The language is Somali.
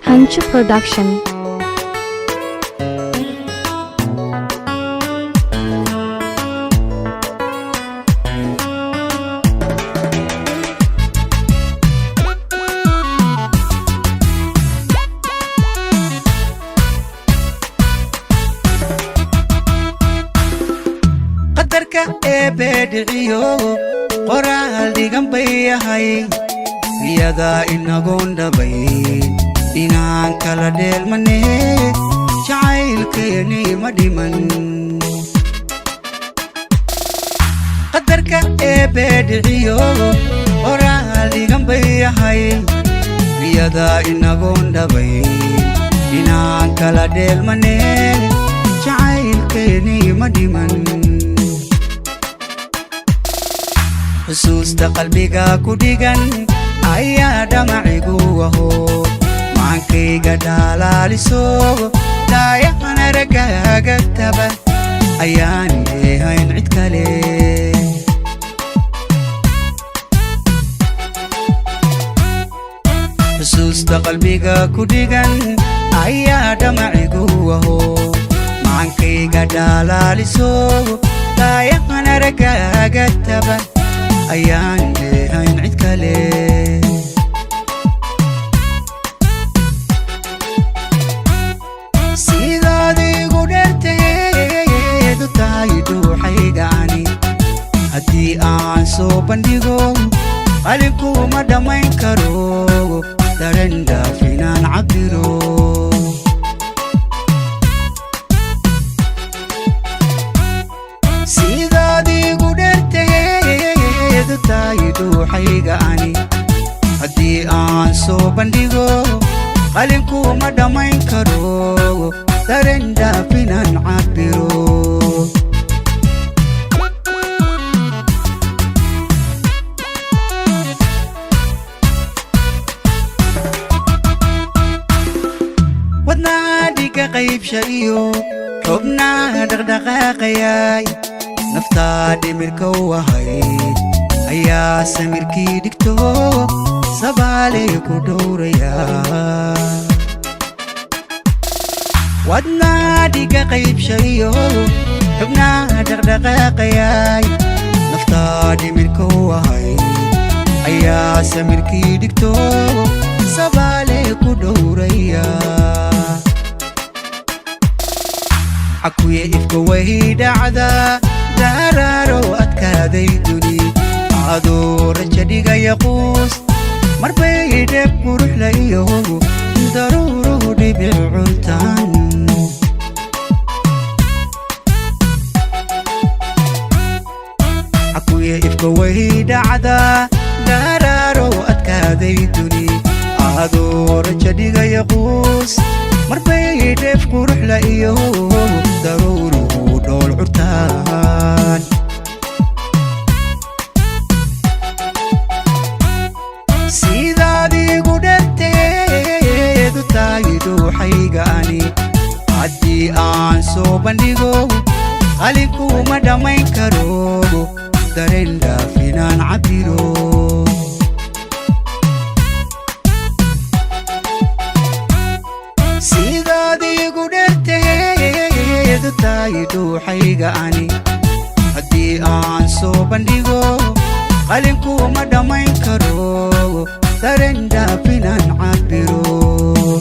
Hanchu Production. qadarka eebediciyo qoraal dhigan bay ahay iyada inagoon dhabay inaan kala dheelmane jacaylkeni ma dhiman qadarka eebediciyo qoraal dhigan bay ahay iyada inagoon dhabay inaan kala dheelmane jacaylkeni ma dhiman xusuusta qalbiga ku dhigan ayaa dhamacigu aho maankayga dhalaaliso daayahan aragaaga taba ayaan leehayn cid kale xusuusta qalbiga ku dhigan ayaa dhamacigu aho maankayga dhalaaliso daayahan aragaaga taba ayaan leehayn cid kale sidaad igu dheerteedu tahay dhuuxaygani haddii aan soo bandhigo qalinkuma dhammayn karo daren dhaafinaan cabiro dhuuxaygani haddii aan soo bandhigo qalinkuma dhammayn karo daren dhaafinaan cabiro wadnaha dhiga qaybsha iyo xubnaha dhaqdhaqaaqayay naftaa dhimirka u ahayd ayaa samirkii dhigto sabaaley ku dhowraya wadnaha dhiga qaybshayo xubnaha dhaqdhaqaaqayay naftaa dhimirka u ahay ayaa samirkii dhigto sabaaley ku dhowraya xakuye ifka way dhacda daraaro adkaaday duni adoo raja dhigaya quus marbay dheeb quruxla iyo daruuruhu dhibic cuntaan xakuye ifka way dhacda daraaro adkaaday duni adoo raja dhigaya quus marbay dheeb quruxla iyo daruuruhu dhool cuntaan sidaad igu dheerteedu tahay dhuuxaygani haddii aan soo bandhigo qalinkuma dhammayn karo daren dhaafinaan cabiro sidaad igu dheerteedu tahay dhuuxaygani haddii aan soo bandhigo qalinkuma dhammayn karo daren dhaafinaan cabiro